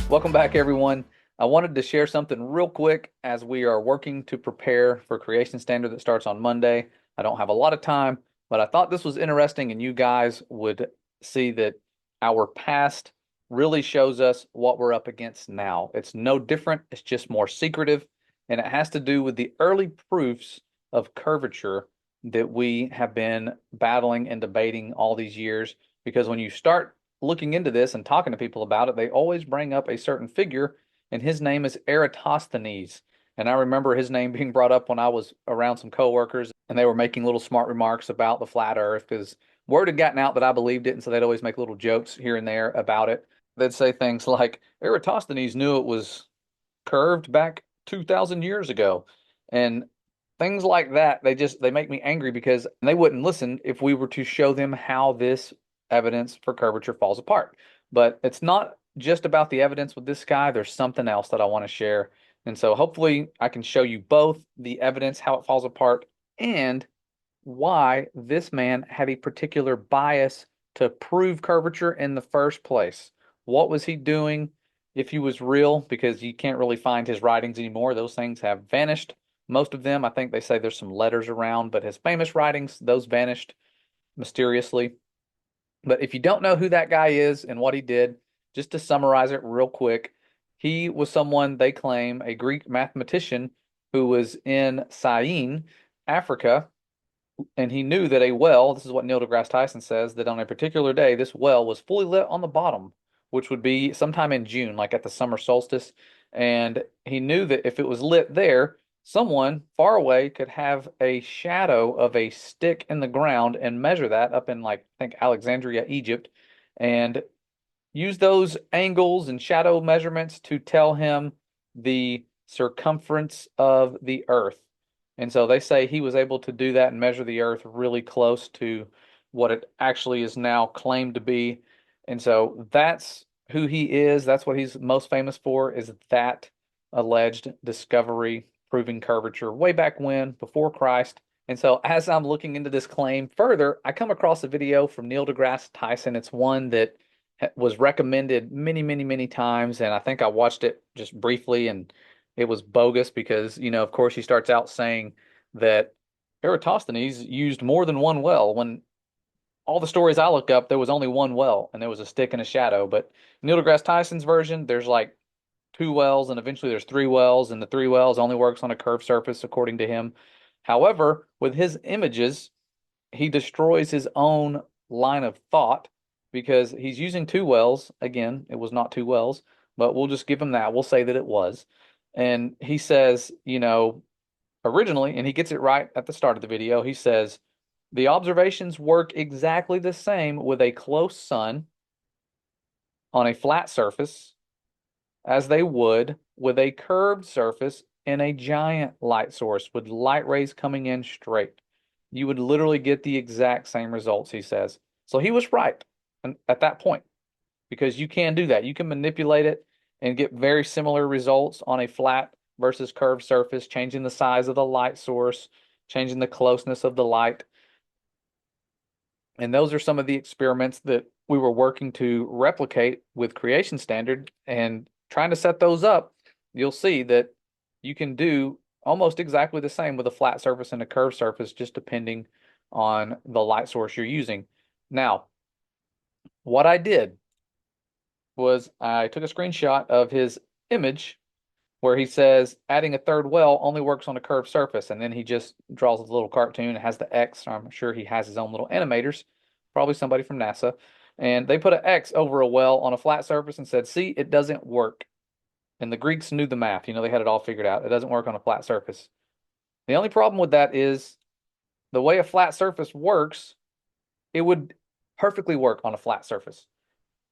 Welcome back, everyone. I wanted to share something real quick as we are working to prepare for Creation Standard that starts on Monday. I don't have a lot of time, but I thought this was interesting, and you guys would see that our past really shows us what we're up against now. It's no different, it's just more secretive, and it has to do with the early proofs of curvature that we have been battling and debating all these years. Because when you start looking into this and talking to people about it, they always bring up a certain figure, and his name is Eratosthenes. And I remember his name being brought up when I was around some coworkers, and they were making little smart remarks about the flat Earth because word had gotten out that I believed it, and so they'd always make little jokes here and there about it. They'd say things like Eratosthenes knew it was curved back 2,000 years ago, and things like that. They make me angry because they wouldn't listen if we were to show them how this evidence for curvature falls apart. But it's not just about the evidence with this guy. There's something else that I want to share. And so hopefully I can show you both the evidence, how it falls apart, and why this man had a particular bias to prove curvature in the first place. What was he doing if he was real? Because you can't really find his writings anymore. Those things have vanished. Most of them, I think they say there's some letters around, but his famous writings, those vanished mysteriously. But if you don't know who that guy is and what he did, just to summarize it real quick, he was someone they claim a Greek mathematician who was in Syene, Africa, and he knew that a well, this is what Neil deGrasse Tyson says, that on a particular day, this well was fully lit on the bottom, which would be sometime in June, like at the summer solstice. And he knew that if it was lit there, someone far away could have a shadow of a stick in the ground and measure that up in, like, I think Alexandria, Egypt, and use those angles and shadow measurements to tell him the circumference of the earth. And so they say he was able to do that and measure the earth really close to what it actually is now claimed to be. And so that's who he is. That's what he's most famous for, is that alleged discovery proving curvature way back when, before Christ. And so as I'm looking into this claim further, I come across a video from Neil deGrasse Tyson. It's one that was recommended many, many, many times, and I think I watched it just briefly, and it was bogus because, of course, he starts out saying that Eratosthenes used more than one well when all the stories I look up, there was only one well, and there was a stick and a shadow. But Neil deGrasse Tyson's version, there's like two wells, and eventually there's three wells, and the three wells only works on a curved surface, according to him. However, with his images, he destroys his own line of thought because he's using two wells. Again, it was not two wells, but we'll just give him that. We'll say that it was. And he says, originally, and he gets it right at the start of the video, he says, the observations work exactly the same with a close sun on a flat surface as they would with a curved surface in a giant light source with light rays coming in straight. You would literally get the exact same results, he says. So he was right at that point, because you can do that. You can manipulate it and get very similar results on a flat versus curved surface, changing the size of the light source, changing the closeness of the light. And those are some of the experiments that we were working to replicate with Creation Standard, and trying to set those up. You'll see that you can do almost exactly the same with a flat surface and a curved surface, just depending on the light source you're using. Now, what I did was I took a screenshot of his image where he says adding a third well only works on a curved surface, and then he just draws a little cartoon. It has the X. I'm sure he has his own little animators, probably somebody from NASA, and they put an X over a well on a flat surface and said, see, it doesn't work. And the Greeks knew the math. They had it all figured out. It doesn't work on a flat surface. The only problem with that is the way a flat surface works, it would perfectly work on a flat surface.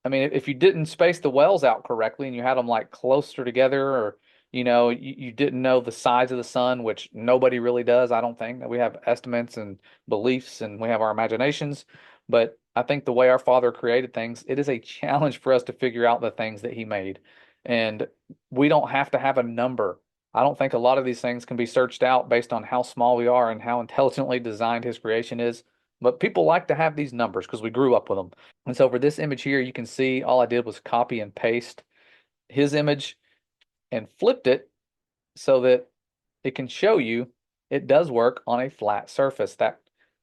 I mean, if you didn't space the wells out correctly and you had them like closer together, or you didn't know the size of the sun, which nobody really does, I don't think. We have estimates and beliefs and we have our imaginations, but I think the way our Father created things, it is a challenge for us to figure out the things that He made. And we don't have to have a number. I don't think a lot of these things can be searched out based on how small we are and how intelligently designed His creation is. But people like to have these numbers because we grew up with them. And so for this image here, you can see all I did was copy and paste his image and flipped it so that it can show you it does work on a flat surface. That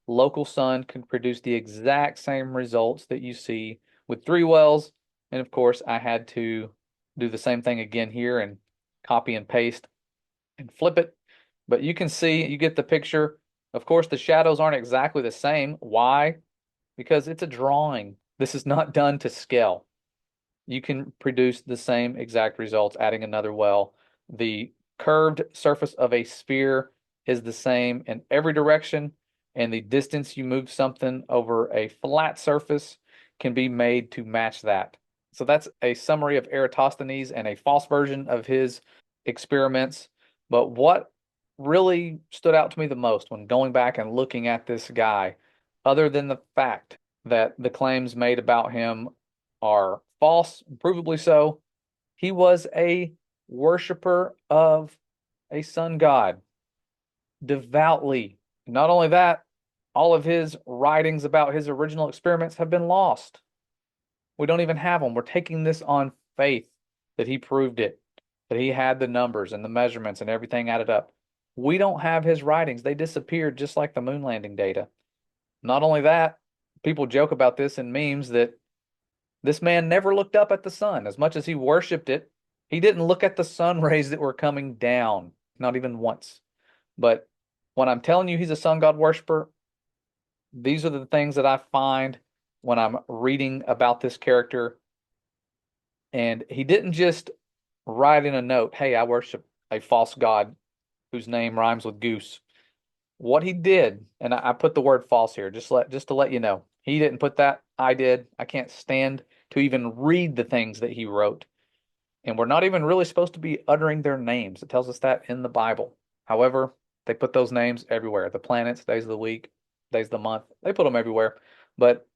local sun can produce the exact same results that you see with 3 wells. And of course, I had to do the same thing again here and copy and paste and flip it. But you can see, you get the picture. Of course, the shadows aren't exactly the same. Why? Because it's a drawing. This is not done to scale. You can produce the same exact results adding another well. The curved surface of a sphere is the same in every direction, and the distance you move something over a flat surface can be made to match that. So that's a summary of Eratosthenes and a false version of his experiments. But what really stood out to me the most when going back and looking at this guy, other than the fact that the claims made about him are false, provably so, he was a worshiper of a sun god, devoutly. Not only that, all of his writings about his original experiments have been lost. We don't even have them. We're taking this on faith that he proved it, that he had the numbers and the measurements and everything added up. We don't have his writings. They disappeared just like the moon landing data. Not only that, people joke about this in memes that this man never looked up at the sun. As much as he worshiped it, he didn't look at the sun rays that were coming down, not even once. But when I'm telling you he's a sun god worshiper, these are the things that I find when I'm reading about this character. And he didn't just write in a note, hey, I worship a false god whose name rhymes with goose. What he did, and I put the word false here, just to let you know, he didn't put that. I did. I can't stand to even read the things that he wrote. And we're not even really supposed to be uttering their names. It tells us that in the Bible. However, they put those names everywhere. The planets, days of the week, days of the month, they put them everywhere. But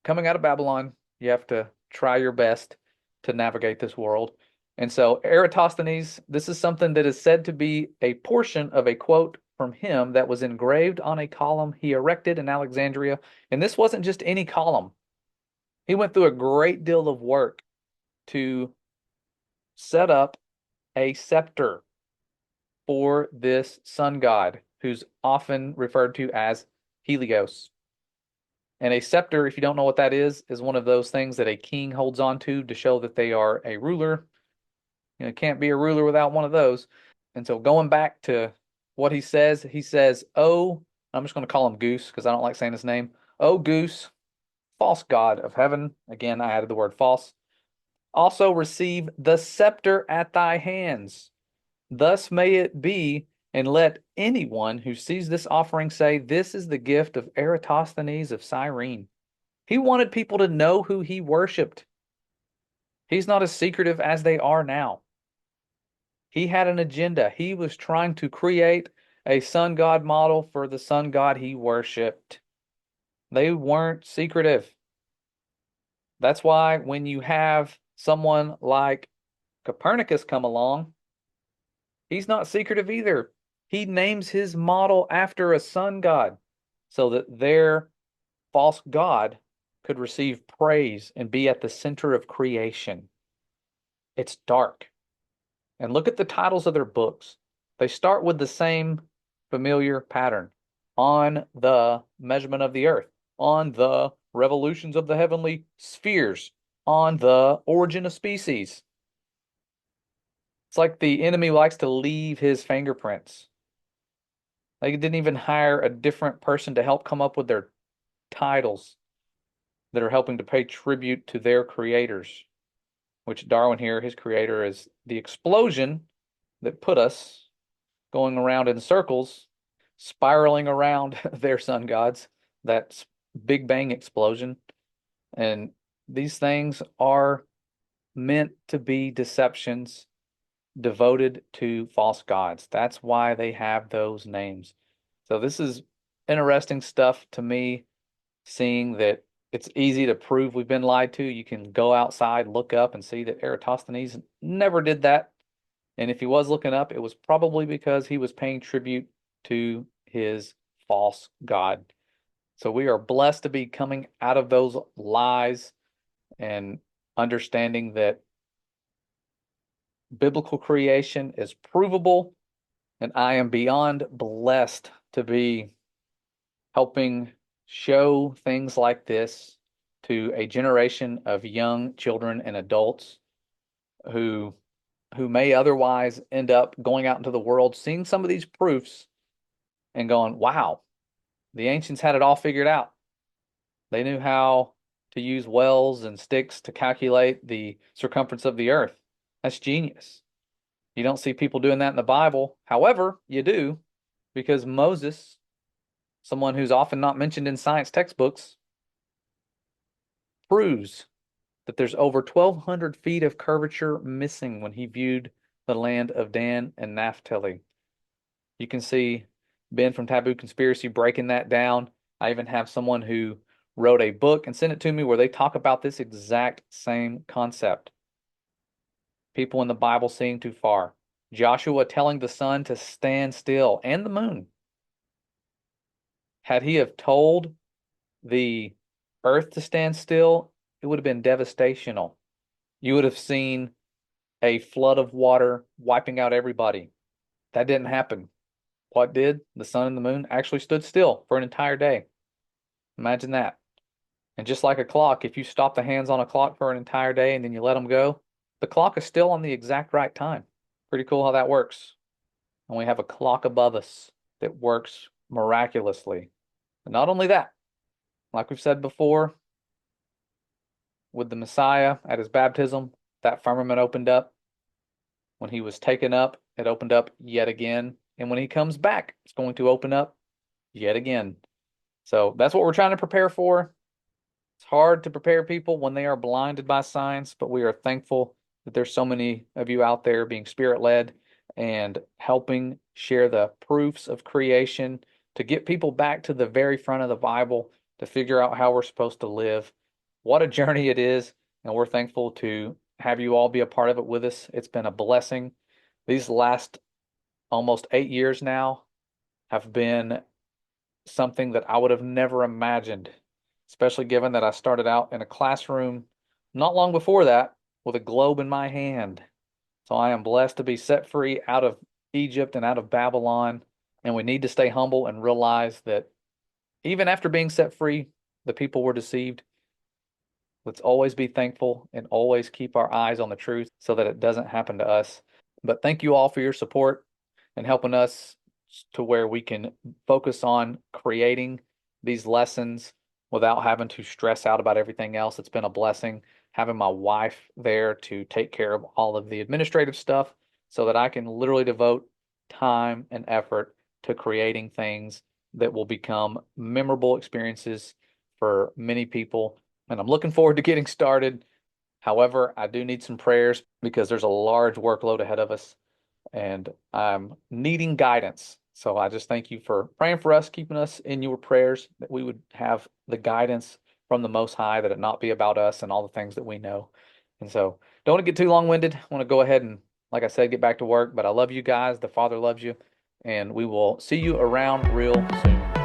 coming out of Babylon, you have to try your best to navigate this world. And so Eratosthenes, this is something that is said to be a portion of a quote from him that was engraved on a column he erected in Alexandria. And this wasn't just any column. He went through a great deal of work to set up a scepter for this sun god, who's often referred to as Helios. And a scepter, if you don't know what that is one of those things that a king holds on to show that they are a ruler. You know, can't be a ruler without one of those. And so going back to what he says, oh, I'm just going to call him Goose because I don't like saying his name. Oh, Goose, false god of heaven. Again, I added the word false. Also receive the scepter at thy hands. Thus may it be, and let anyone who sees this offering say, this is the gift of Eratosthenes of Cyrene. He wanted people to know who he worshiped. He's not as secretive as they are now. He had an agenda. He was trying to create a sun god model for the sun god he worshiped. They weren't secretive. That's why when you have someone like Copernicus come along, he's not secretive either. He names his model after a sun god so that their false god could receive praise and be at the center of creation. It's dark. And look at the titles of their books. They start with the same familiar pattern. On the measurement of the earth, on the revolutions of the heavenly spheres, on the origin of species. It's like the enemy likes to leave his fingerprints. They didn't even hire a different person to help come up with their titles that are helping to pay tribute to their creators, which Darwin here, his creator, is the explosion that put us going around in circles, spiraling around their sun gods, that Big Bang explosion. And these things are meant to be deceptions devoted to false gods. That's why they have those names. So this is interesting stuff to me, seeing that it's easy to prove we've been lied to. You can go outside, look up, and see that Eratosthenes never did that. And if he was looking up, it was probably because he was paying tribute to his false god. So we are blessed to be coming out of those lies and understanding that Biblical creation is provable, and I am beyond blessed to be helping show things like this to a generation of young children and adults who may otherwise end up going out into the world, seeing some of these proofs and going, wow, the ancients had it all figured out. They knew how to use wells and sticks to calculate the circumference of the earth. That's genius. You don't see people doing that in the Bible. However, you do, because Moses, someone who's often not mentioned in science textbooks, proves that there's over 1,200 feet of curvature missing when he viewed the land of Dan and Naphtali. You can see Ben from Taboo Conspiracy breaking that down. I even have someone who wrote a book and sent it to me where they talk about this exact same concept. People in the Bible seeing too far. Joshua telling the sun to stand still and the moon. Had he have told the earth to stand still, it would have been devastational. You would have seen a flood of water wiping out everybody. That didn't happen. What did? The sun and the moon actually stood still for an entire day. Imagine that. And just like a clock, if you stop the hands on a clock for an entire day and then you let them go, the clock is still on the exact right time. Pretty cool how that works. And we have a clock above us that works miraculously. And not only that, like we've said before, with the Messiah at his baptism, that firmament opened up. When he was taken up, it opened up yet again. And when he comes back, it's going to open up yet again. So that's what we're trying to prepare for. It's hard to prepare people when they are blinded by science, but we are thankful that there's so many of you out there being spirit-led and helping share the proofs of creation to get people back to the very front of the Bible to figure out how we're supposed to live. What a journey it is, and we're thankful to have you all be a part of it with us. It's been a blessing. These last almost 8 years now have been something that I would have never imagined, especially given that I started out in a classroom not long before that with a globe in my hand. So I am blessed to be set free out of Egypt and out of Babylon. And we need to stay humble and realize that even after being set free, the people were deceived. Let's always be thankful and always keep our eyes on the truth so that it doesn't happen to us. But thank you all for your support and helping us to where we can focus on creating these lessons without having to stress out about everything else. It's been a blessing having my wife there to take care of all of the administrative stuff so that I can literally devote time and effort to creating things that will become memorable experiences for many people. And I'm looking forward to getting started. However, I do need some prayers because there's a large workload ahead of us and I'm needing guidance. So I just thank you for praying for us, keeping us in your prayers, that we would have the guidance from the Most High, that it not be about us and all the things that we know. And so don't want to get too long-winded. I want to go ahead and, like I said, get back to work. But I love you guys. The Father loves you. And we will see you around real soon.